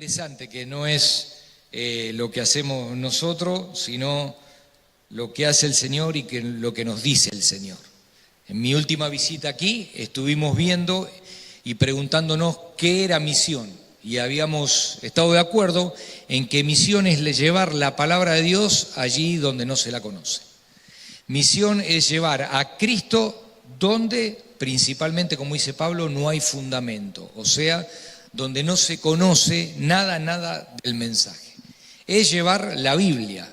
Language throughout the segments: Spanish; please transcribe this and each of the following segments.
interesante que no es lo que hacemos nosotros, sino lo que hace el Señor y lo que nos dice el Señor. En mi última visita aquí estuvimos viendo y preguntándonos qué era misión, y habíamos estado de acuerdo en que misión es llevar la palabra de Dios allí donde no se la conoce. Misión es llevar a Cristo donde principalmente, como dice Pablo, no hay fundamento, o sea, donde no se conoce nada del mensaje. Es llevar la Biblia.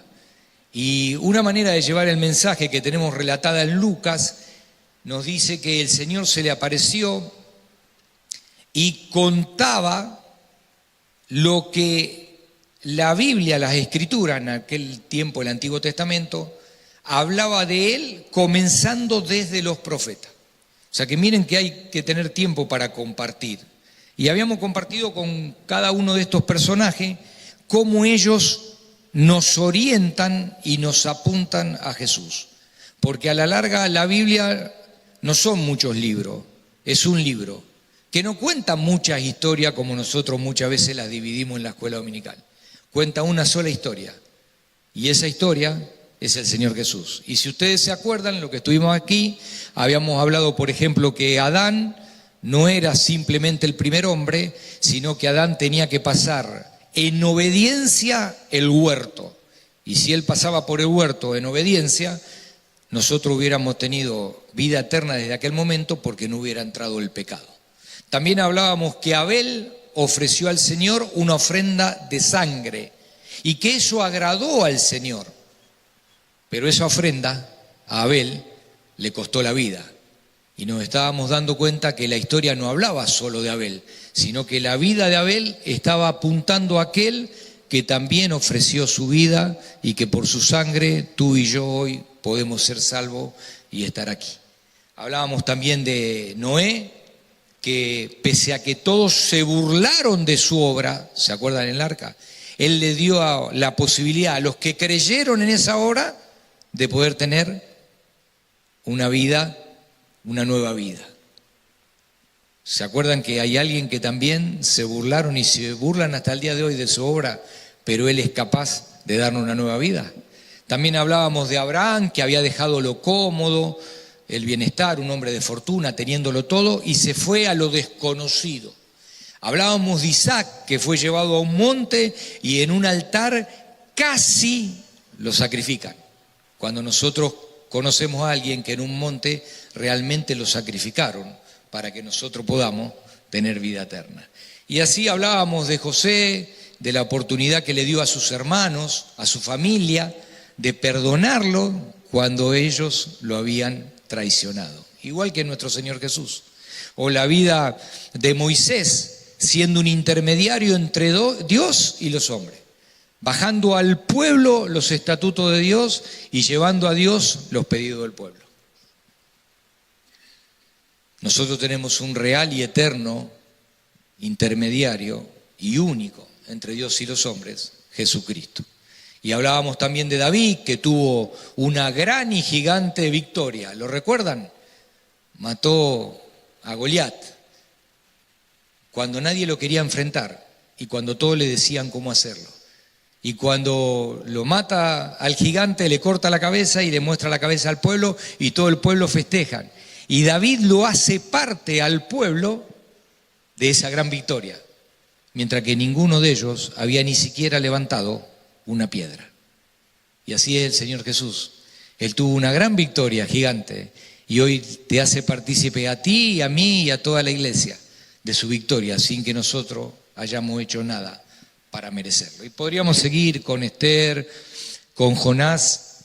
Y una manera de llevar el mensaje que tenemos relatada en Lucas nos dice que el Señor se le apareció y contaba lo que la Biblia, las Escrituras, en aquel tiempo el Antiguo Testamento, hablaba de él comenzando desde los profetas. O sea que miren que hay que tener tiempo para compartir. Y habíamos compartido con cada uno de estos personajes cómo ellos nos orientan y nos apuntan a Jesús. Porque a la larga la Biblia no son muchos libros, es un libro que no cuenta muchas historias como nosotros muchas veces las dividimos en la escuela dominical. Cuenta una sola historia, y esa historia es el Señor Jesús. Y si ustedes se acuerdan, lo que estuvimos aquí, habíamos hablado, por ejemplo, que Adán no era simplemente el primer hombre, sino que Adán tenía que pasar en obediencia el huerto. Y si él pasaba por el huerto en obediencia, nosotros hubiéramos tenido vida eterna desde aquel momento porque no hubiera entrado el pecado. También hablábamos que Abel ofreció al Señor una ofrenda de sangre y que eso agradó al Señor. Pero esa ofrenda a Abel le costó la vida. Y nos estábamos dando cuenta que la historia no hablaba solo de Abel, sino que la vida de Abel estaba apuntando a aquel que también ofreció su vida y que por su sangre tú y yo hoy podemos ser salvos y estar aquí. Hablábamos también de Noé, que pese a que todos se burlaron de su obra, ¿se acuerdan en el arca? Él le dio la posibilidad a los que creyeron en esa obra de poder tener una vida, una nueva vida. ¿Se acuerdan que hay alguien que también se burlaron y se burlan hasta el día de hoy de su obra, pero él es capaz de darnos una nueva vida? También hablábamos de Abraham, que había dejado lo cómodo, el bienestar, un hombre de fortuna, teniéndolo todo, y se fue a lo desconocido. Hablábamos de Isaac, que fue llevado a un monte y en un altar casi lo sacrifican. Cuando nosotros conocemos a alguien que en un monte realmente lo sacrificaron para que nosotros podamos tener vida eterna. Y así hablábamos de José, de la oportunidad que le dio a sus hermanos, a su familia, de perdonarlo cuando ellos lo habían traicionado, igual que nuestro Señor Jesús. O la vida de Moisés, siendo un intermediario entre Dios y los hombres, bajando al pueblo los estatutos de Dios y llevando a Dios los pedidos del pueblo. Nosotros tenemos un real y eterno intermediario y único entre Dios y los hombres, Jesucristo. Y hablábamos también de David, que tuvo una gran y gigante victoria. ¿Lo recuerdan? Mató a Goliat cuando nadie lo quería enfrentar y cuando todos le decían cómo hacerlo. Y cuando lo mata al gigante, le corta la cabeza y le muestra la cabeza al pueblo y todo el pueblo festejan. Y David lo hace parte al pueblo de esa gran victoria, mientras que ninguno de ellos había ni siquiera levantado una piedra. Y así es el Señor Jesús. Él tuvo una gran victoria gigante y hoy te hace partícipe a ti y a mí y a toda la iglesia de su victoria sin que nosotros hayamos hecho nada para merecerlo. Y podríamos seguir con Esther, con Jonás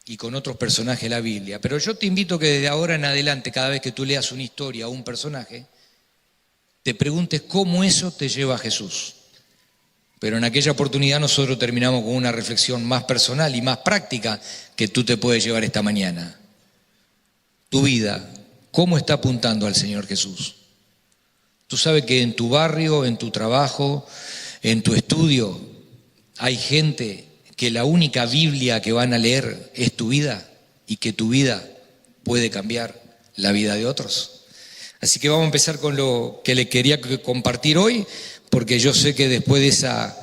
y con otros personajes de la Biblia, pero yo te invito que desde ahora en adelante, cada vez que tú leas una historia o un personaje, te preguntes cómo eso te lleva a Jesús. Pero en aquella oportunidad nosotros terminamos con una reflexión más personal y más práctica que tú te puedes llevar esta mañana. Tu vida, ¿cómo está apuntando al Señor Jesús? Tú sabes que en tu barrio, en tu trabajo, en tu estudio, hay gente que la única Biblia que van a leer es tu vida y que tu vida puede cambiar la vida de otros. Así que vamos a empezar con lo que le quería compartir hoy, porque yo sé que después de esa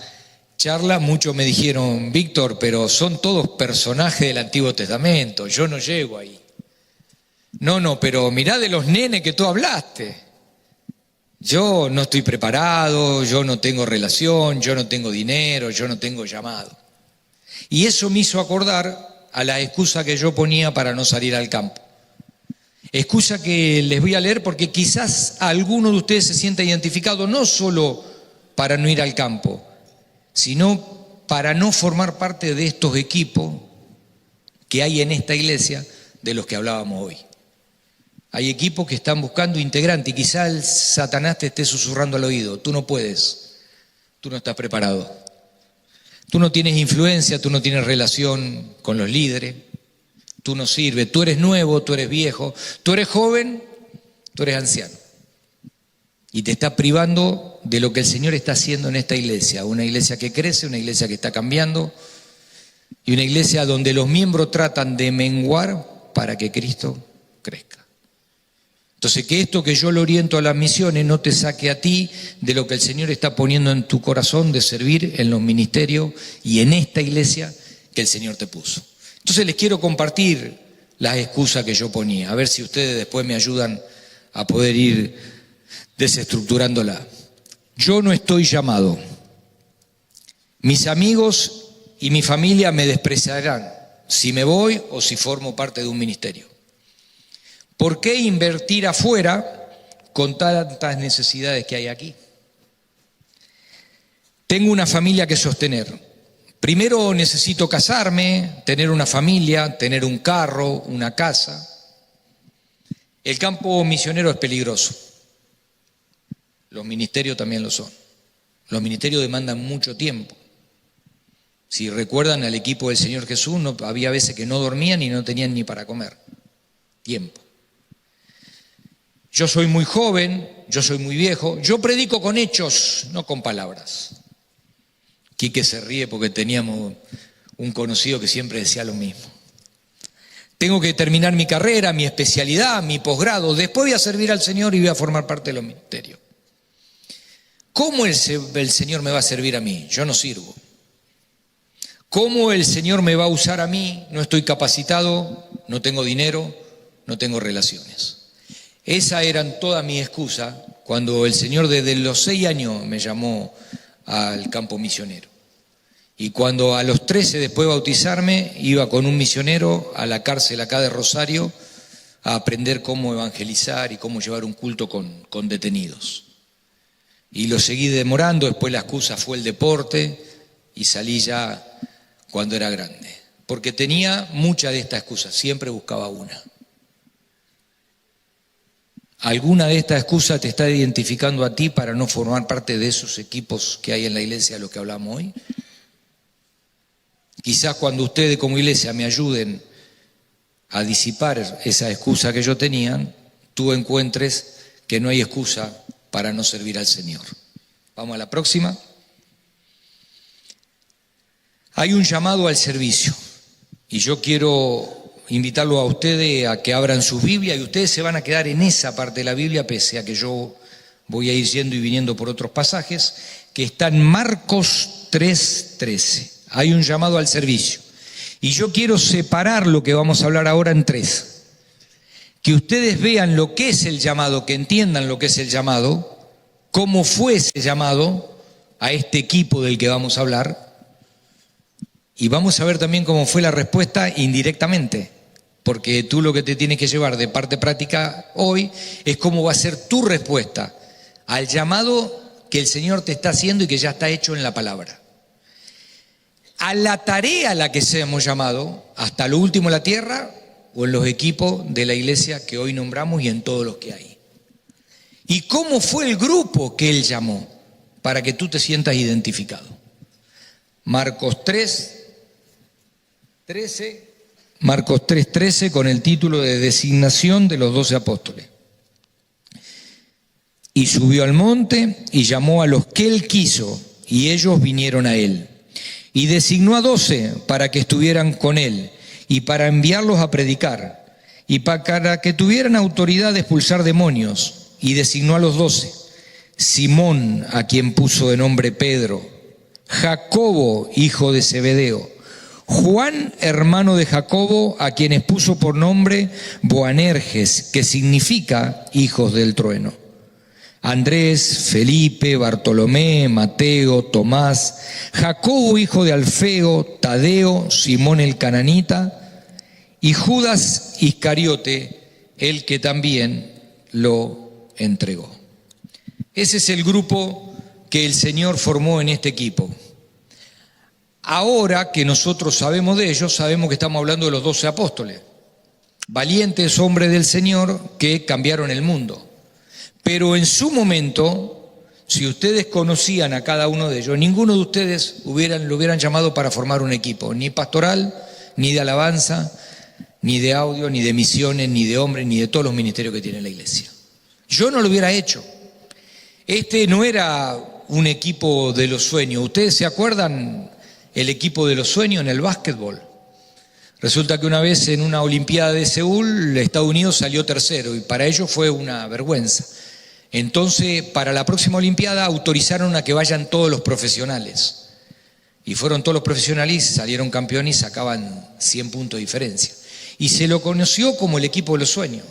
charla muchos me dijeron, Víctor, pero son todos personajes del Antiguo Testamento, yo no llego ahí. No, pero mirá de los nenes que tú hablaste. Yo no estoy preparado, yo no tengo relación, yo no tengo dinero, yo no tengo llamado. Y eso me hizo acordar a la excusa que yo ponía para no salir al campo. Excusa que les voy a leer porque quizás alguno de ustedes se sienta identificado no solo para no ir al campo, sino para no formar parte de estos equipos que hay en esta iglesia de los que hablábamos hoy. Hay equipos que están buscando integrantes y quizás el Satanás te esté susurrando al oído, tú no puedes, tú no estás preparado, tú no tienes influencia, tú no tienes relación con los líderes, tú no sirves, tú eres nuevo, tú eres viejo, tú eres joven, tú eres anciano. Y te está privando de lo que el Señor está haciendo en esta iglesia, una iglesia que crece, una iglesia que está cambiando y una iglesia donde los miembros tratan de menguar para que Cristo crezca. Entonces, que esto que yo le oriento a las misiones no te saque a ti de lo que el Señor está poniendo en tu corazón de servir en los ministerios y en esta iglesia que el Señor te puso. Entonces les quiero compartir las excusas que yo ponía, a ver si ustedes después me ayudan a poder ir desestructurándola. Yo no estoy llamado. Mis amigos y mi familia me despreciarán si me voy o si formo parte de un ministerio. ¿Por qué invertir afuera con tantas necesidades que hay aquí? Tengo una familia que sostener. Primero necesito casarme, tener una familia, tener un carro, una casa. El campo misionero es peligroso. Los ministerios también lo son. Los ministerios demandan mucho tiempo. Si recuerdan al equipo del Señor Jesús, había veces que no dormían y no tenían ni para comer. Tiempo. Yo soy muy joven, yo soy muy viejo, yo predico con hechos, no con palabras. Quique se ríe porque teníamos un conocido que siempre decía lo mismo. Tengo que terminar mi carrera, mi especialidad, mi posgrado, después voy a servir al Señor y voy a formar parte de los ministerios. ¿Cómo el Señor me va a servir a mí? Yo no sirvo. ¿Cómo el Señor me va a usar a mí? No estoy capacitado, no tengo dinero, no tengo relaciones. Esa eran todas mis excusas cuando el Señor desde los 6 años me llamó al campo misionero. Y cuando a los 13, después de bautizarme, iba con un misionero a la cárcel acá de Rosario a aprender cómo evangelizar y cómo llevar un culto con detenidos. Y lo seguí demorando, después la excusa fue el deporte y salí ya cuando era grande. Porque tenía muchas de estas excusas, siempre buscaba una. ¿Alguna de estas excusas te está identificando a ti para no formar parte de esos equipos que hay en la iglesia de los que hablamos hoy? Quizás cuando ustedes como iglesia me ayuden a disipar esa excusa que yo tenía, tú encuentres que no hay excusa para no servir al Señor. Vamos a la próxima. Hay un llamado al servicio y yo quiero invitarlo a ustedes a que abran sus Biblias y ustedes se van a quedar en esa parte de la Biblia, pese a que yo voy a ir yendo y viniendo por otros pasajes, que está en Marcos 3:13. Hay un llamado al servicio. Y yo quiero separar lo que vamos a hablar ahora en 3. Que ustedes vean lo que es el llamado, que entiendan lo que es el llamado, cómo fue ese llamado a este equipo del que vamos a hablar. Y vamos a ver también cómo fue la respuesta indirectamente, porque tú lo que te tienes que llevar de parte práctica hoy es cómo va a ser tu respuesta al llamado que el Señor te está haciendo y que ya está hecho en la palabra. A la tarea a la que seamos llamados, hasta lo último en la tierra o en los equipos de la iglesia que hoy nombramos y en todos los que hay. ¿Y cómo fue el grupo que Él llamó? Para que tú te sientas identificado. Marcos 3:13 con el título de designación de los 12 apóstoles. Y subió al monte y llamó a los que Él quiso y ellos vinieron a Él. Y designó a 12 para que estuvieran con Él y para enviarlos a predicar y para que tuvieran autoridad de expulsar demonios. Y designó a los 12, Simón, a quien puso de nombre Pedro, Jacobo, hijo de Zebedeo, Juan, hermano de Jacobo, a quienes puso por nombre Boanerges, que significa hijos del trueno, Andrés, Felipe, Bartolomé, Mateo, Tomás, Jacobo, hijo de Alfeo, Tadeo, Simón el cananita, y Judas Iscariote, el que también lo entregó. Ese es el grupo que el Señor formó en este equipo. Ahora que nosotros sabemos de ellos, sabemos que estamos hablando de los 12 apóstoles, valientes hombres del Señor que cambiaron el mundo. Pero en su momento, si ustedes conocían a cada uno de ellos, ninguno de ustedes lo hubieran llamado para formar un equipo, ni pastoral, ni de alabanza, ni de audio, ni de misiones, ni de hombres, ni de todos los ministerios que tiene la iglesia. Yo no lo hubiera hecho. Este no era un equipo de los sueños. ¿Ustedes se acuerdan el equipo de los sueños en el básquetbol? Resulta que una vez en una Olimpiada de Seúl, Estados Unidos salió tercero y para ellos fue una vergüenza. Entonces, para la próxima Olimpiada autorizaron a que vayan todos los profesionales. Y fueron todos los profesionales y salieron campeones y sacaban 100 puntos de diferencia. Y se lo conoció como el equipo de los sueños.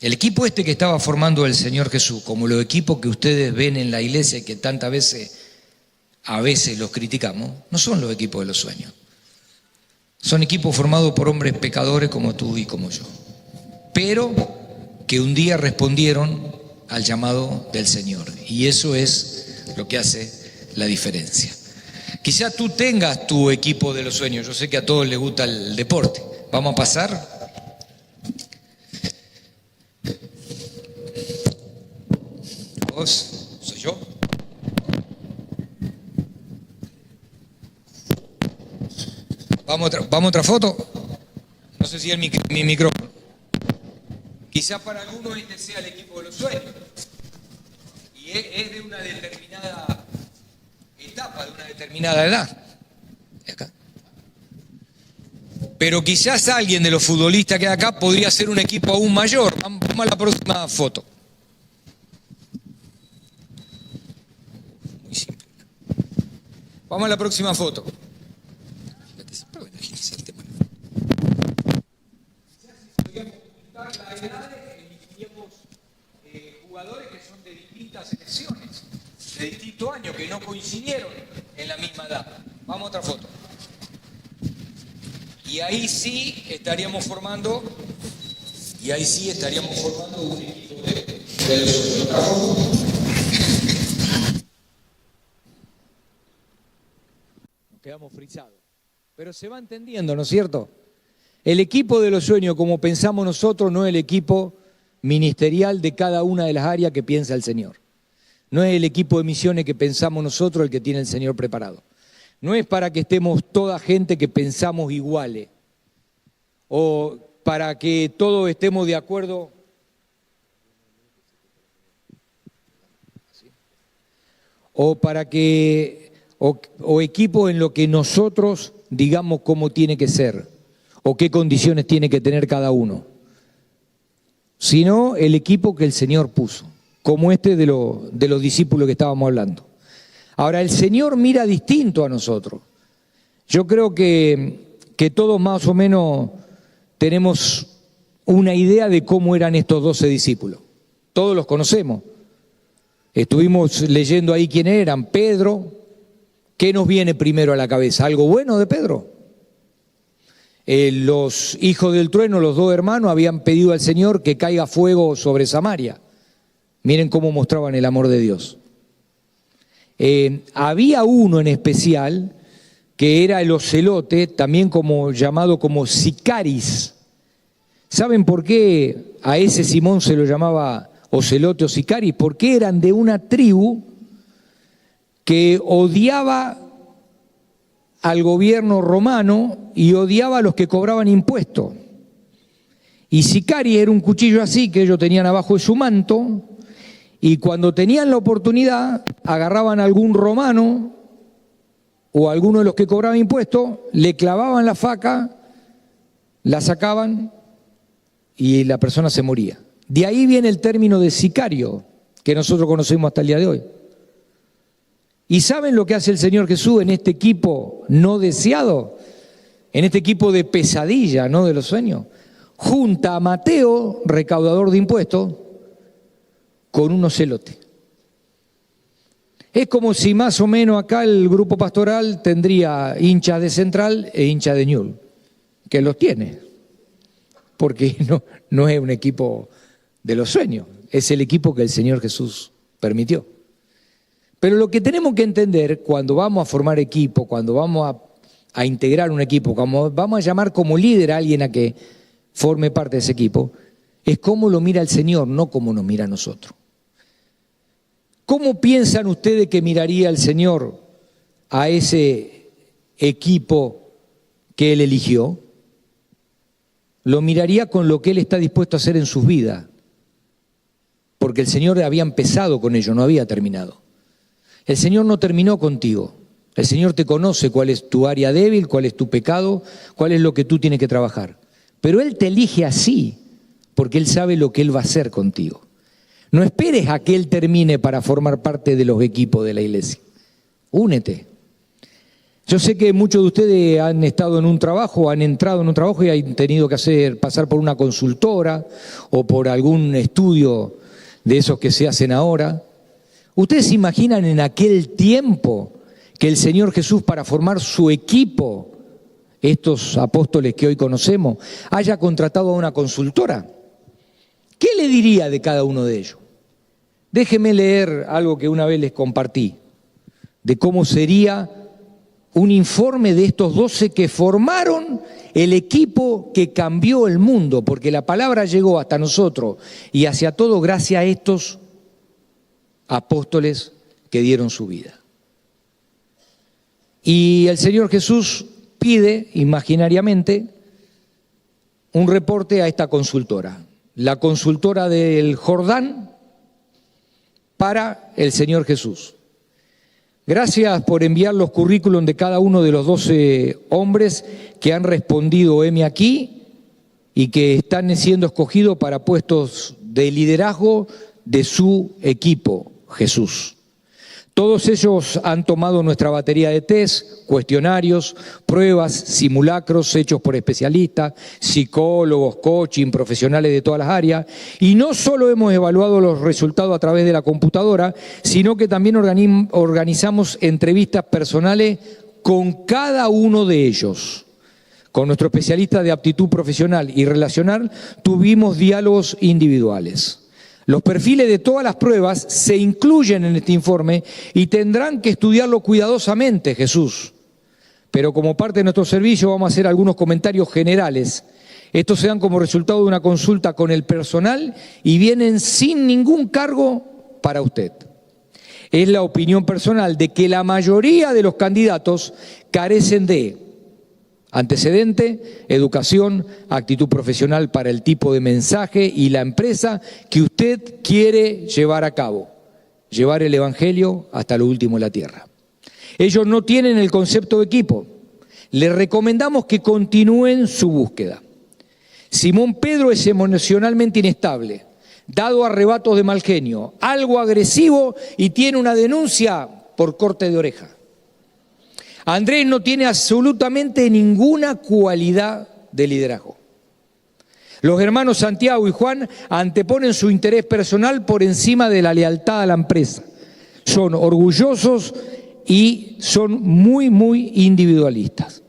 El equipo este que estaba formando el Señor Jesús, como los equipos que ustedes ven en la iglesia y que tantas veces, a veces los criticamos, no son los equipos de los sueños. Son equipos formados por hombres pecadores como tú y como yo, pero que un día respondieron al llamado del Señor. Y eso es lo que hace la diferencia. Quizá tú tengas tu equipo de los sueños. Yo sé que a todos les gusta el deporte. Vamos a pasar. ¿Vos? ¿Soy yo? ¿Vamos a otra foto? No sé si es mi micrófono. Quizás para algunos este sea el equipo de los sueños. Y es de una determinada etapa, de una determinada edad. Acá. Pero quizás alguien de los futbolistas que hay acá podría ser un equipo aún mayor. Vamos a la próxima foto. Muy simple. Vamos a la próxima foto. Jugadores que son de distintas selecciones, de distintos años, que no coincidieron en la misma edad. Vamos a otra foto. Y ahí sí estaríamos formando un equipo de los otra foto. Nos quedamos frisados. Pero se va entendiendo, ¿no es cierto? El equipo de los sueños, como pensamos nosotros, no es el equipo ministerial de cada una de las áreas que piensa el Señor. No es el equipo de misiones que pensamos nosotros el que tiene el Señor preparado. No es para que estemos toda gente que pensamos iguales o para que todos estemos de acuerdo o para que o equipo en lo que nosotros digamos cómo tiene que ser o qué condiciones tiene que tener cada uno, sino el equipo que el Señor puso, como este de los discípulos que estábamos hablando. Ahora, el Señor mira distinto a nosotros. Yo creo que todos más o menos tenemos una idea de cómo eran estos 12 discípulos. Todos los conocemos. Estuvimos leyendo ahí quién eran. Pedro. ¿Qué nos viene primero a la cabeza? ¿Algo bueno de Pedro? Los hijos del trueno, los dos hermanos, habían pedido al Señor que caiga fuego sobre Samaria. Miren cómo mostraban el amor de Dios. Había uno en especial que era el ocelote, también llamado como Sicaris. ¿Saben por qué a ese Simón se lo llamaba ocelote o Sicaris? Porque eran de una tribu que odiaba al gobierno romano y odiaba a los que cobraban impuestos. Y Sicaris era un cuchillo así que ellos tenían abajo de su manto, y cuando tenían la oportunidad agarraban a algún romano o a alguno de los que cobraban impuestos, le clavaban la faca, la sacaban y la persona se moría. De ahí viene el término de sicario que nosotros conocemos hasta el día de hoy. ¿Y saben lo que hace el Señor Jesús en este equipo no deseado? En este equipo de pesadilla, no de los sueños. Junta a Mateo, recaudador de impuestos, con un ocelote. Es como si más o menos acá el grupo pastoral tendría hinchas de Central e hinchas de Ñul, que los tiene, porque no es un equipo de los sueños, es el equipo que el Señor Jesús permitió. Pero lo que tenemos que entender cuando vamos a formar equipo, cuando vamos a integrar un equipo, cuando vamos a llamar como líder a alguien a que forme parte de ese equipo, es cómo lo mira el Señor, no cómo nos mira a nosotros. ¿Cómo piensan ustedes que miraría el Señor a ese equipo que Él eligió? Lo miraría con lo que Él está dispuesto a hacer en sus vidas, porque el Señor había empezado con ello, no había terminado. El Señor no terminó contigo. El Señor te conoce cuál es tu área débil, cuál es tu pecado, cuál es lo que tú tienes que trabajar. Pero Él te elige así, porque Él sabe lo que Él va a hacer contigo. No esperes a que Él termine para formar parte de los equipos de la iglesia. Únete. Yo sé que muchos de ustedes han estado en un trabajo, han entrado en un trabajo y han tenido que pasar por una consultora o por algún estudio de esos que se hacen ahora. ¿Ustedes se imaginan en aquel tiempo que el Señor Jesús, para formar su equipo, estos apóstoles que hoy conocemos, haya contratado a una consultora? ¿Qué le diría de cada uno de ellos? Déjenme leer algo que una vez les compartí, de cómo sería un informe de estos 12 que formaron el equipo que cambió el mundo, porque la palabra llegó hasta nosotros y hacia todo gracias a estos apóstoles que dieron su vida. Y el Señor Jesús pide imaginariamente un reporte a esta consultora, la consultora del Jordán para el Señor Jesús. Gracias por enviar los currículum de cada uno de los 12 hombres que han respondido heme aquí y que están siendo escogidos para puestos de liderazgo de su equipo, Jesús. Todos ellos han tomado nuestra batería de test, cuestionarios, pruebas, simulacros hechos por especialistas, psicólogos, coaching, profesionales de todas las áreas. Y no solo hemos evaluado los resultados a través de la computadora, sino que también organizamos entrevistas personales con cada uno de ellos. Con nuestro especialista de aptitud profesional y relacional tuvimos diálogos individuales. Los perfiles de todas las pruebas se incluyen en este informe y tendrán que estudiarlo cuidadosamente, Jesús. Pero como parte de nuestro servicio vamos a hacer algunos comentarios generales. Estos se dan como resultado de una consulta con el personal y vienen sin ningún cargo para usted. Es la opinión personal de que la mayoría de los candidatos carecen de antecedente, educación, actitud profesional para el tipo de mensaje y la empresa que usted quiere llevar a cabo, llevar el Evangelio hasta lo último de la tierra. Ellos no tienen el concepto de equipo. Les recomendamos que continúen su búsqueda. Simón Pedro es emocionalmente inestable, dado a arrebatos de mal genio, algo agresivo y tiene una denuncia por corte de oreja. Andrés no tiene absolutamente ninguna cualidad de liderazgo. Los hermanos Santiago y Juan anteponen su interés personal por encima de la lealtad a la empresa. Son orgullosos y son muy individualistas.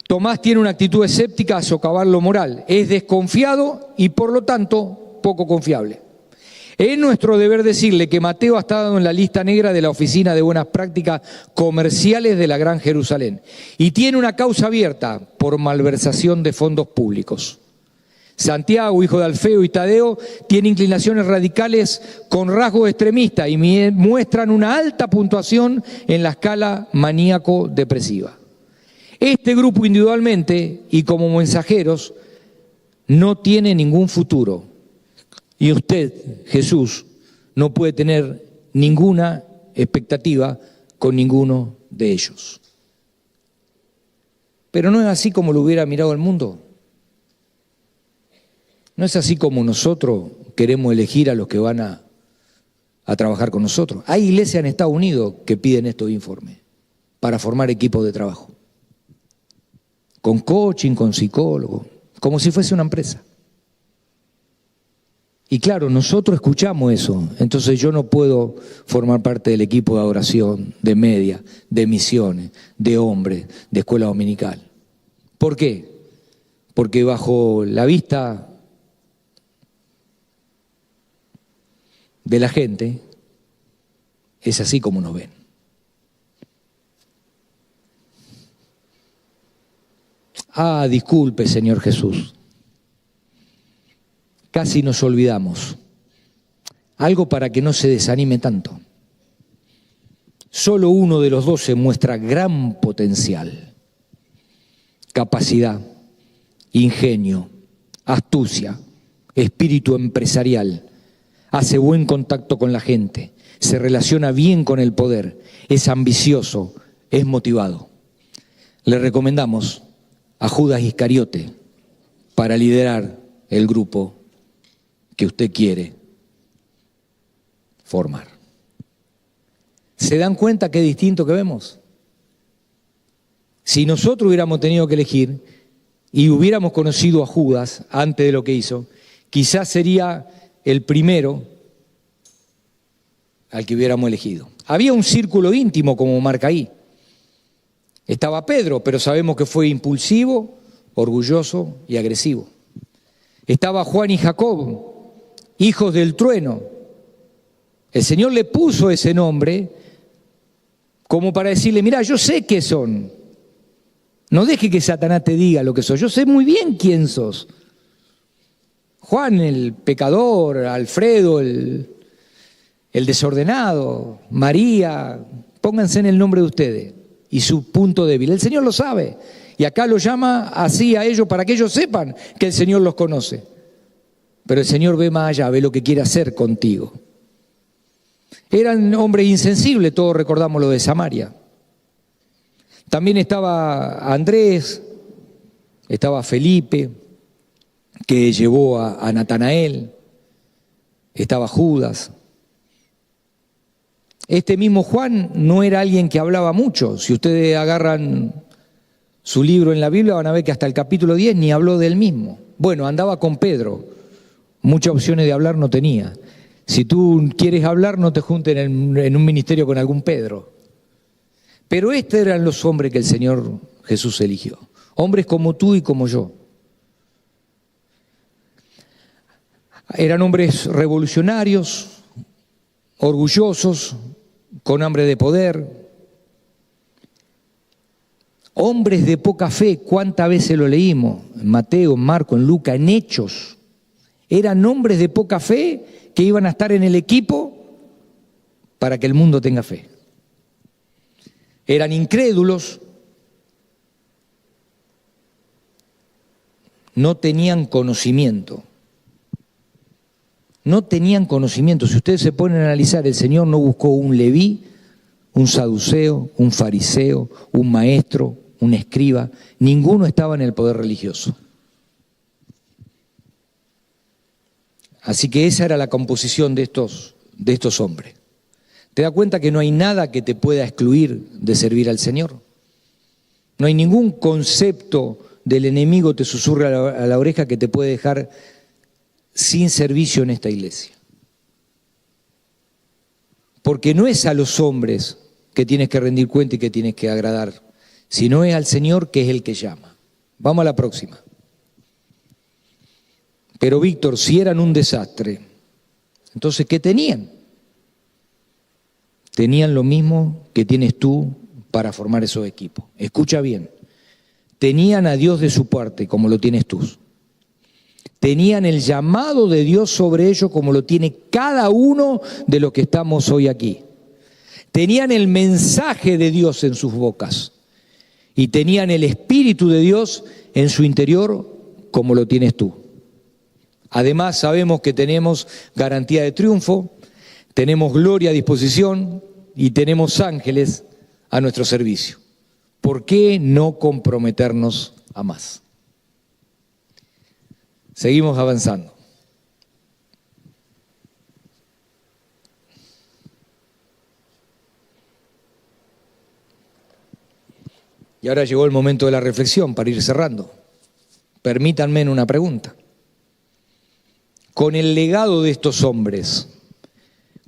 Tomás tiene una actitud escéptica a socavar lo moral. Es desconfiado y por lo tanto poco confiable. Es nuestro deber decirle que Mateo ha estado en la lista negra de la Oficina de Buenas Prácticas Comerciales de la Gran Jerusalén y tiene una causa abierta por malversación de fondos públicos. Santiago, hijo de Alfeo y Tadeo, tiene inclinaciones radicales con rasgos extremistas y muestran una alta puntuación en la escala maníaco-depresiva. Este grupo individualmente y como mensajeros no tiene ningún futuro. Y usted, Jesús, no puede tener ninguna expectativa con ninguno de ellos. Pero no es así como lo hubiera mirado el mundo. No es así como nosotros queremos elegir a los que van a trabajar con nosotros. Hay iglesias en Estados Unidos que piden estos informes para formar equipos de trabajo, con coaching, con psicólogo, como si fuese una empresa. Y claro, nosotros escuchamos eso, entonces yo no puedo formar parte del equipo de adoración, de media, de misiones, de hombres, de escuela dominical. ¿Por qué? Porque bajo la vista de la gente es así como nos ven. Ah, disculpe, Señor Jesús. Casi nos olvidamos. Algo para que no se desanime tanto. Solo uno de los 12 muestra gran potencial, capacidad, ingenio, astucia, espíritu empresarial. Hace buen contacto con la gente, se relaciona bien con el poder, es ambicioso, es motivado. Le recomendamos a Judas Iscariote para liderar el grupo que usted quiere formar. ¿Se dan cuenta qué distinto que vemos? Si nosotros hubiéramos tenido que elegir y hubiéramos conocido a Judas antes de lo que hizo, quizás sería el primero al que hubiéramos elegido. Había un círculo íntimo, como marca ahí. Estaba Pedro, pero sabemos que fue impulsivo, orgulloso y agresivo. Estaba Juan y Jacob, hijos del trueno. El Señor le puso ese nombre como para decirle, mira, yo sé qué son. No deje que Satanás te diga lo que sos. Yo sé muy bien quién sos. Juan, el pecador, Alfredo, el desordenado, María, pónganse en el nombre de ustedes y su punto débil. El Señor lo sabe. Y acá lo llama así a ellos para que ellos sepan que el Señor los conoce. Pero el Señor ve más allá, ve lo que quiere hacer contigo. Eran hombres insensibles, todos recordamos lo de Samaria. También estaba Andrés, estaba Felipe, que llevó a Natanael, estaba Judas. Este mismo Juan no era alguien que hablaba mucho. Si ustedes agarran su libro en la Biblia van a ver que hasta el capítulo 10 ni habló de él mismo. Bueno, andaba con Pedro, muchas opciones de hablar no tenía. Si tú quieres hablar, no te juntes en un ministerio con algún Pedro. Pero estos eran los hombres que el Señor Jesús eligió. Hombres como tú y como yo. Eran hombres revolucionarios, orgullosos, con hambre de poder. Hombres de poca fe, ¿cuántas veces lo leímos? En Mateo, en Marco, en Lucas, en Hechos. Eran hombres de poca fe que iban a estar en el equipo para que el mundo tenga fe. Eran incrédulos, no tenían conocimiento. No tenían conocimiento. Si ustedes se ponen a analizar, el Señor no buscó un leví, un saduceo, un fariseo, un maestro, un escriba. Ninguno estaba en el poder religioso. Así que esa era la composición de estos hombres. ¿Te das cuenta que no hay nada que te pueda excluir de servir al Señor? No hay ningún concepto del enemigo te susurra a la oreja que te puede dejar sin servicio en esta iglesia. Porque no es a los hombres que tienes que rendir cuenta y que tienes que agradar, sino es al Señor que es el que llama. Vamos a la próxima. Pero Víctor, si eran un desastre, entonces ¿qué tenían? Tenían lo mismo que tienes tú para formar esos equipos. Escucha bien. Tenían a Dios de su parte, como lo tienes tú. Tenían el llamado de Dios sobre ellos, como lo tiene cada uno de los que estamos hoy aquí. Tenían el mensaje de Dios en sus bocas. Y tenían el Espíritu de Dios en su interior, como lo tienes tú. Además, sabemos que tenemos garantía de triunfo, tenemos gloria a disposición y tenemos ángeles a nuestro servicio. ¿Por qué no comprometernos a más? Seguimos avanzando. Y ahora llegó el momento de la reflexión para ir cerrando. Permítanme una pregunta. Con el legado de estos hombres,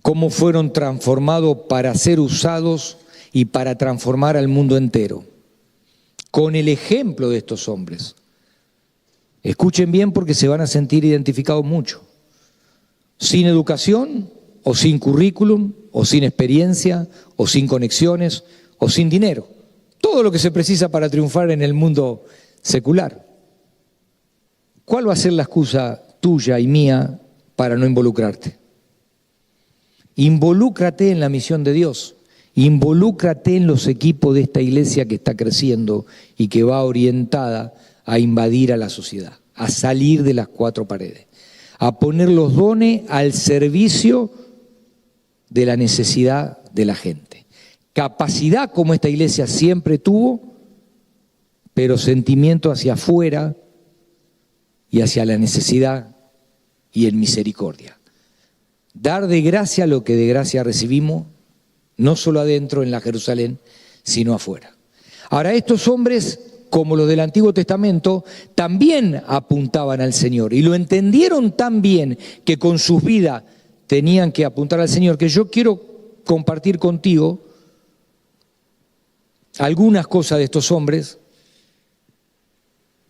¿cómo fueron transformados para ser usados y para transformar al mundo entero? Con el ejemplo de estos hombres. Escuchen bien porque se van a sentir identificados mucho. Sin educación, o sin currículum, o sin experiencia, o sin conexiones, o sin dinero. Todo lo que se precisa para triunfar en el mundo secular. ¿Cuál va a ser la excusa tuya y mía para no involucrarte? Involúcrate en la misión de Dios. Involúcrate en los equipos de esta iglesia que está creciendo y que va orientada a invadir a la sociedad, a salir de las cuatro paredes, a poner los dones al servicio de la necesidad de la gente. Capacidad como esta iglesia siempre tuvo, pero sentimiento hacia afuera y hacia la necesidad y en misericordia. Dar de gracia lo que de gracia recibimos, no solo adentro en la Jerusalén, sino afuera. Ahora, estos hombres, como los del Antiguo Testamento, también apuntaban al Señor y lo entendieron tan bien que con sus vidas tenían que apuntar al Señor, que yo quiero compartir contigo algunas cosas de estos hombres.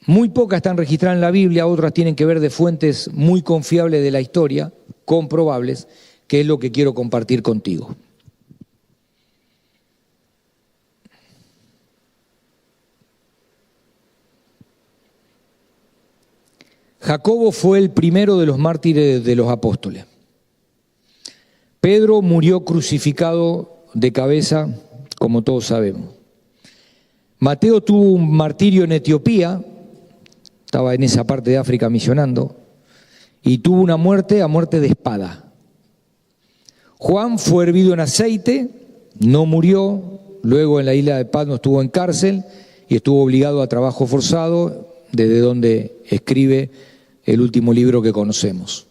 Muy pocas están registradas en la Biblia, otras tienen que ver de fuentes muy confiables de la historia, comprobables, que es lo que quiero compartir contigo. Jacobo fue el primero de los mártires de los apóstoles. Pedro murió crucificado de cabeza, como todos sabemos. Mateo tuvo un martirio en Etiopía, estaba en esa parte de África misionando, y tuvo una muerte a muerte de espada. Juan fue hervido en aceite, no murió, luego en la isla de Patmos estuvo en cárcel y estuvo obligado a trabajo forzado, desde donde escribe el último libro que conocemos.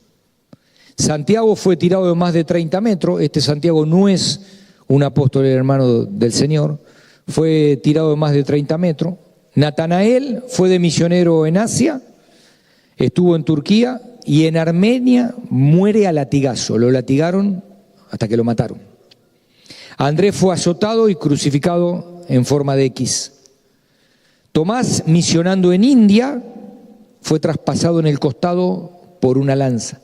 Santiago fue tirado de más de 30 metros, este Santiago no es un apóstol hermano del Señor, fue tirado de más de 30 metros. Natanael fue de misionero en Asia, estuvo en Turquía y en Armenia muere a latigazo, lo latigaron hasta que lo mataron. Andrés fue azotado y crucificado en forma de X. Tomás, misionando en India, fue traspasado en el costado por una lanza.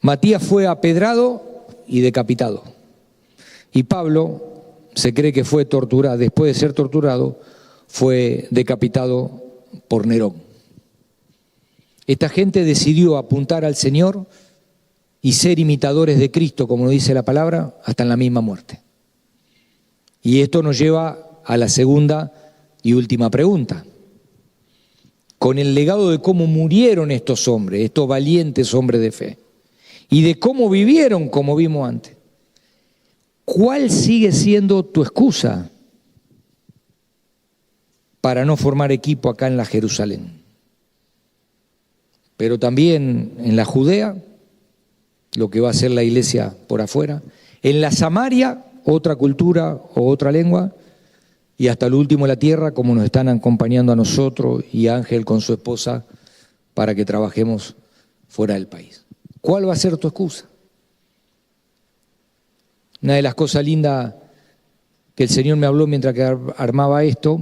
Matías fue apedrado y decapitado. Y Pablo se cree que fue torturado, después de ser torturado, fue decapitado por Nerón. Esta gente decidió apuntar al Señor y ser imitadores de Cristo, como nos dice la palabra, hasta en la misma muerte. Y esto nos lleva a la segunda y última pregunta. Con el legado de cómo murieron estos hombres, estos valientes hombres de fe, y de cómo vivieron, como vimos antes, ¿cuál sigue siendo tu excusa para no formar equipo acá en la Jerusalén? Pero también en la Judea, lo que va a ser la iglesia por afuera, en la Samaria, otra cultura o otra lengua, y hasta lo último de la tierra, como nos están acompañando a nosotros y a Ángel con su esposa para que trabajemos fuera del país. ¿Cuál va a ser tu excusa? Una de las cosas lindas que el Señor me habló mientras que armaba esto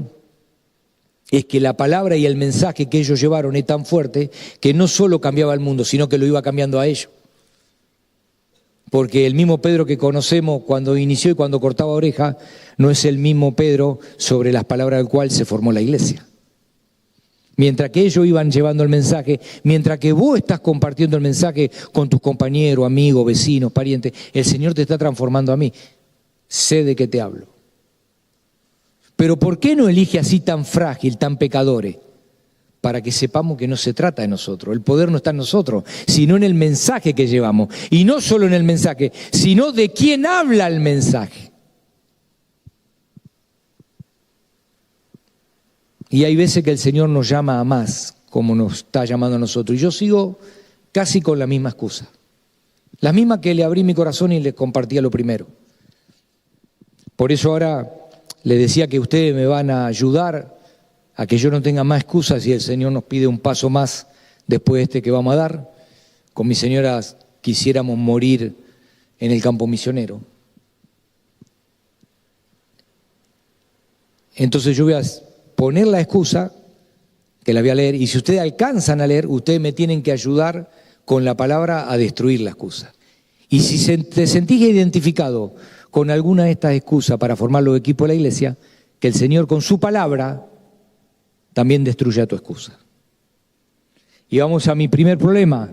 es que la palabra y el mensaje que ellos llevaron es tan fuerte que no solo cambiaba el mundo, sino que lo iba cambiando a ellos. Porque el mismo Pedro que conocemos cuando inició y cuando cortaba oreja no es el mismo Pedro sobre las palabras del cual se formó la iglesia. Mientras que ellos iban llevando el mensaje, mientras que vos estás compartiendo el mensaje con tus compañeros, amigos, vecinos, parientes, el Señor te está transformando a mí. Sé de qué te hablo. Pero ¿por qué no elige así tan frágil, tan pecadores? Para que sepamos que no se trata de nosotros, el poder no está en nosotros, sino en el mensaje que llevamos. Y no solo en el mensaje, sino de quién habla el mensaje. Y hay veces que el Señor nos llama a más, como nos está llamando a nosotros. Y yo sigo casi con la misma excusa. La misma que le abrí mi corazón y le compartía lo primero. Por eso ahora le decía que ustedes me van a ayudar a que yo no tenga más excusas y el Señor nos pide un paso más después de este que vamos a dar. Con mi señora quisiéramos morir en el campo misionero. Entonces yo voy a poner la excusa, que la voy a leer, y si ustedes alcanzan a leer, ustedes me tienen que ayudar con la palabra a destruir la excusa. Y si te sentís identificado con alguna de estas excusas para formar los equipos de la iglesia, que el Señor con su palabra también destruya tu excusa. Y vamos a mi primer problema.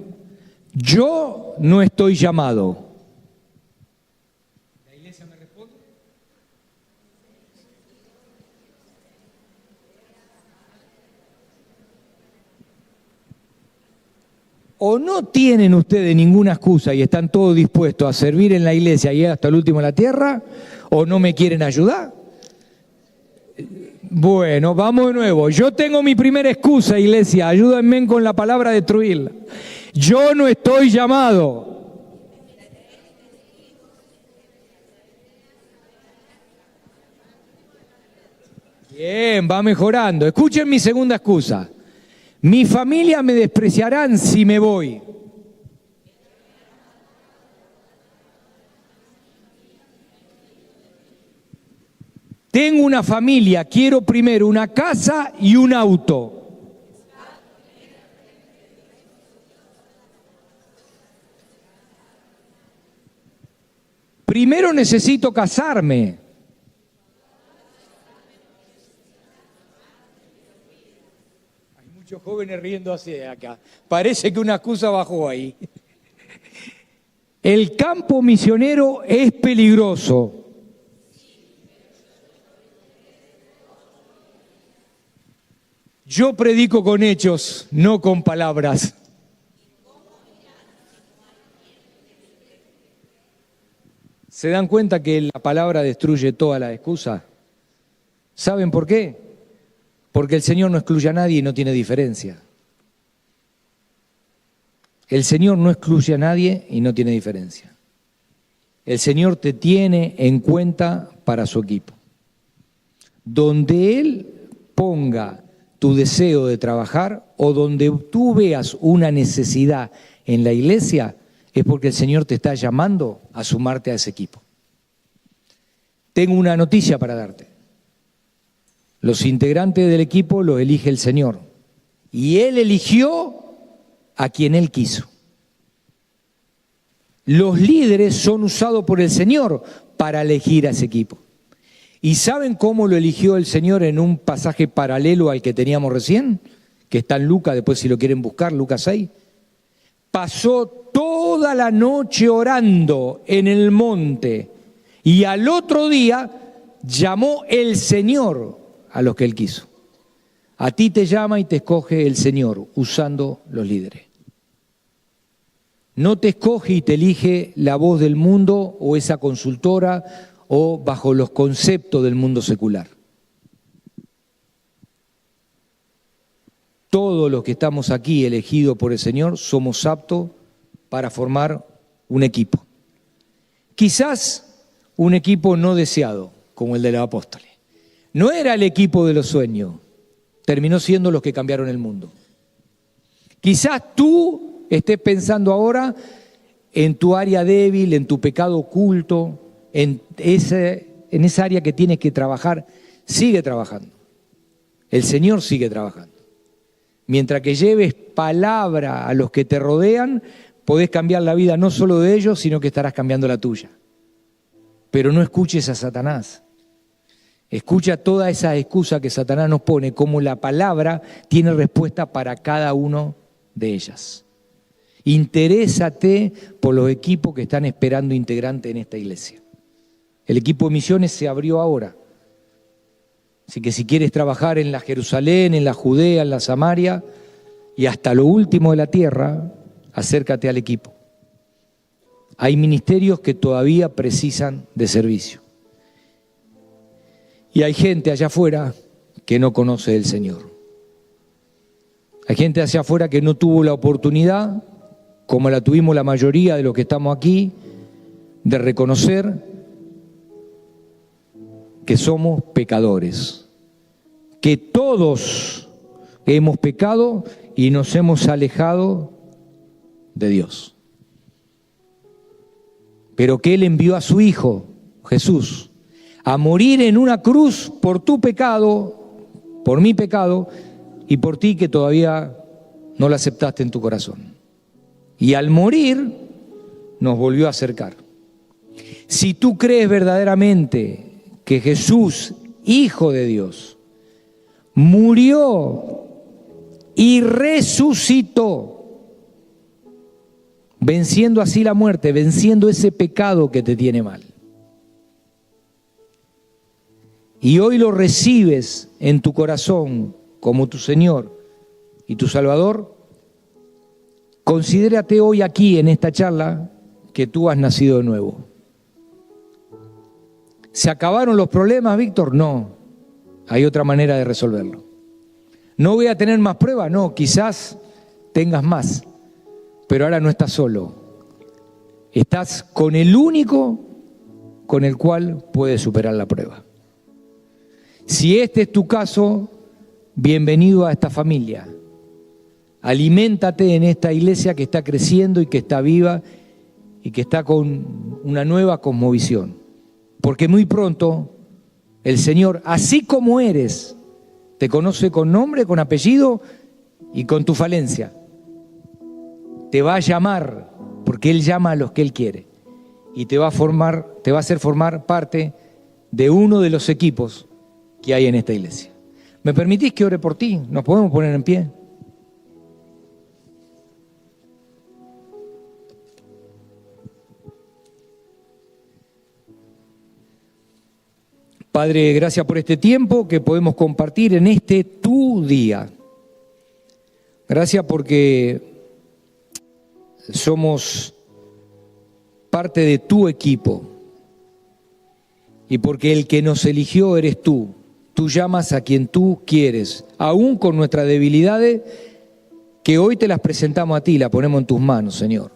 Yo no estoy llamado. ¿La iglesia me responde? O no tienen ustedes ninguna excusa y están todos dispuestos a servir en la iglesia y hasta el último en la tierra, o no me quieren ayudar. Bueno, vamos de nuevo. Yo tengo mi primera excusa, iglesia. Ayúdenme con la palabra a destruirla. Yo no estoy llamado. Bien, va mejorando. Escuchen mi segunda excusa. Mi familia me despreciarán si me voy. Tengo una familia, quiero primero una casa y un auto. Primero necesito casarme. Hay muchos jóvenes riendo así de acá. Parece que una excusa bajó ahí. El campo misionero es peligroso. Yo predico con hechos, no con palabras. ¿Se dan cuenta que la palabra destruye toda la excusa? ¿Saben por qué? Porque el Señor no excluye a nadie y no tiene diferencia. El Señor no excluye a nadie y no tiene diferencia. El Señor te tiene en cuenta para su equipo. Donde Él ponga tu deseo de trabajar o donde tú veas una necesidad en la iglesia, es porque el Señor te está llamando a sumarte a ese equipo. Tengo una noticia para darte. Los integrantes del equipo los elige el Señor. Y Él eligió a quien Él quiso. Los líderes son usados por el Señor para elegir a ese equipo. ¿Y saben cómo lo eligió el Señor en un pasaje paralelo al que teníamos recién? Que está en Lucas, después si lo quieren buscar, Lucas 6. Pasó toda la noche orando en el monte y al otro día llamó el Señor a los que Él quiso. A ti te llama y te escoge el Señor usando los líderes. No te escoge y te elige la voz del mundo o esa consultora o bajo los conceptos del mundo secular. Todos los que estamos aquí elegidos por el Señor somos aptos para formar un equipo. Quizás un equipo no deseado, como el de los apóstoles. No era el equipo de los sueños, terminó siendo los que cambiaron el mundo. Quizás tú estés pensando ahora en tu área débil, en tu pecado oculto, en esa área que tienes que trabajar. Sigue trabajando. El Señor sigue trabajando. Mientras que lleves palabra a los que te rodean, podés cambiar la vida no solo de ellos, sino que estarás cambiando la tuya. Pero no escuches a Satanás. Escucha todas esas excusas que Satanás nos pone, como la palabra tiene respuesta para cada uno de ellas. Interésate por los equipos que están esperando integrantes en esta iglesia. El equipo de misiones se abrió ahora. Así que si quieres trabajar en la Jerusalén, en la Judea, en la Samaria y hasta lo último de la tierra, acércate al equipo. Hay ministerios que todavía precisan de servicio. Y hay gente allá afuera que no conoce del Señor. Hay gente hacia afuera que no tuvo la oportunidad, como la tuvimos la mayoría de los que estamos aquí, de reconocer que somos pecadores, que todos hemos pecado y nos hemos alejado de Dios. Pero que Él envió a su Hijo, Jesús, a morir en una cruz por tu pecado, por mi pecado, y por ti que todavía no lo aceptaste en tu corazón. Y al morir, nos volvió a acercar. Si tú crees verdaderamente que Jesús, Hijo de Dios, murió y resucitó, venciendo así la muerte, venciendo ese pecado que te tiene mal, y hoy lo recibes en tu corazón como tu Señor y tu Salvador, considérate hoy aquí en esta charla que tú has nacido de nuevo. ¿Se acabaron los problemas, Víctor? No, hay otra manera de resolverlo. ¿No voy a tener más pruebas? No, quizás tengas más, pero ahora no estás solo. Estás con el único con el cual puedes superar la prueba. Si este es tu caso, bienvenido a esta familia. Aliméntate en esta iglesia que está creciendo y que está viva y que está con una nueva cosmovisión. Porque muy pronto el Señor, así como eres, te conoce con nombre, con apellido y con tu falencia. Te va a llamar, porque Él llama a los que Él quiere. Y te va a hacer formar parte de uno de los equipos que hay en esta iglesia. ¿Me permitís que ore por ti? ¿Nos podemos poner en pie? Padre, gracias por este tiempo que podemos compartir en este tu día. Gracias porque somos parte de tu equipo y porque el que nos eligió eres tú. Tú llamas a quien tú quieres, aún con nuestras debilidades, que hoy te las presentamos a ti, las ponemos en tus manos, Señor.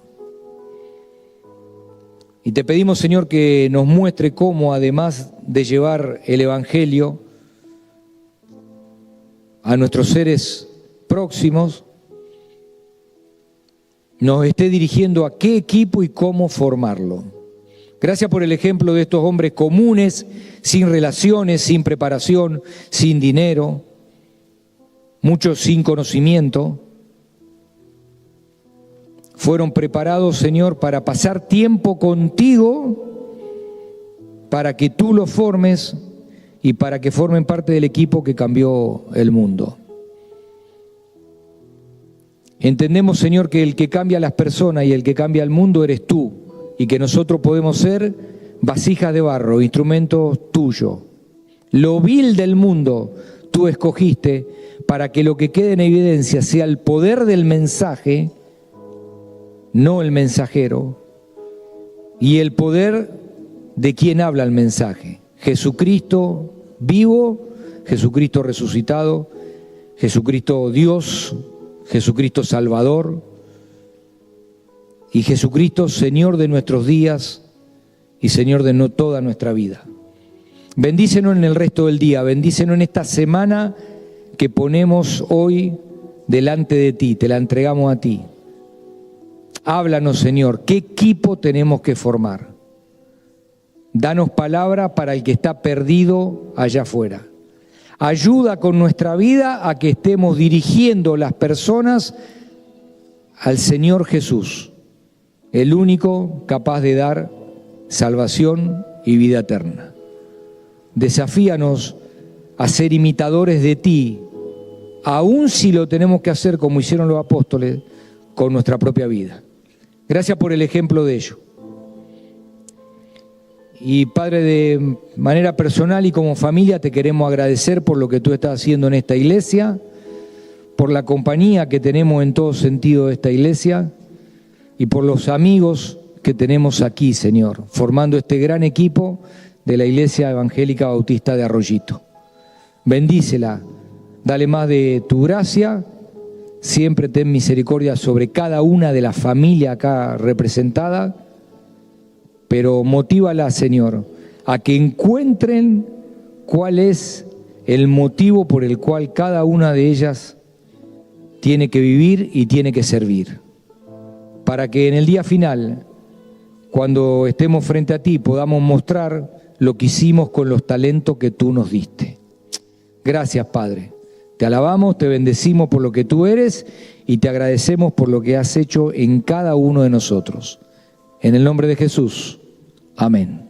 Y te pedimos, Señor, que nos muestre cómo, además de llevar el Evangelio a nuestros seres próximos, nos esté dirigiendo a qué equipo y cómo formarlo. Gracias por el ejemplo de estos hombres comunes, sin relaciones, sin preparación, sin dinero, muchos sin conocimiento. Fueron preparados, Señor, para pasar tiempo contigo, para que tú los formes y para que formen parte del equipo que cambió el mundo. Entendemos, Señor, que el que cambia a las personas y el que cambia el mundo eres tú, y que nosotros podemos ser vasijas de barro, instrumentos tuyos. Lo vil del mundo tú escogiste para que lo que quede en evidencia sea el poder del mensaje, no el mensajero, y el poder de quien habla el mensaje. Jesucristo vivo, Jesucristo resucitado, Jesucristo Dios, Jesucristo Salvador y Jesucristo Señor de nuestros días y Señor de toda nuestra vida. Bendícenos en el resto del día, bendícenos en esta semana que ponemos hoy delante de ti, te la entregamos a ti. Háblanos, Señor, ¿qué equipo tenemos que formar? Danos palabra para el que está perdido allá afuera. Ayuda con nuestra vida a que estemos dirigiendo las personas al Señor Jesús, el único capaz de dar salvación y vida eterna. Desafíanos a ser imitadores de ti, aun si lo tenemos que hacer como hicieron los apóstoles, con nuestra propia vida. Gracias por el ejemplo de ello. Y Padre, de manera personal y como familia te queremos agradecer por lo que tú estás haciendo en esta iglesia, por la compañía que tenemos en todo sentido de esta iglesia y por los amigos que tenemos aquí, Señor, formando este gran equipo de la Iglesia Evangélica Bautista de Arroyito. Bendícela, dale más de tu gracia, siempre ten misericordia sobre cada una de las familias acá representadas, pero motívala, Señor, a que encuentren cuál es el motivo por el cual cada una de ellas tiene que vivir y tiene que servir, para que en el día final, cuando estemos frente a ti, podamos mostrar lo que hicimos con los talentos que tú nos diste. Gracias, Padre. Te alabamos, te bendecimos por lo que tú eres y te agradecemos por lo que has hecho en cada uno de nosotros. En el nombre de Jesús. Amén.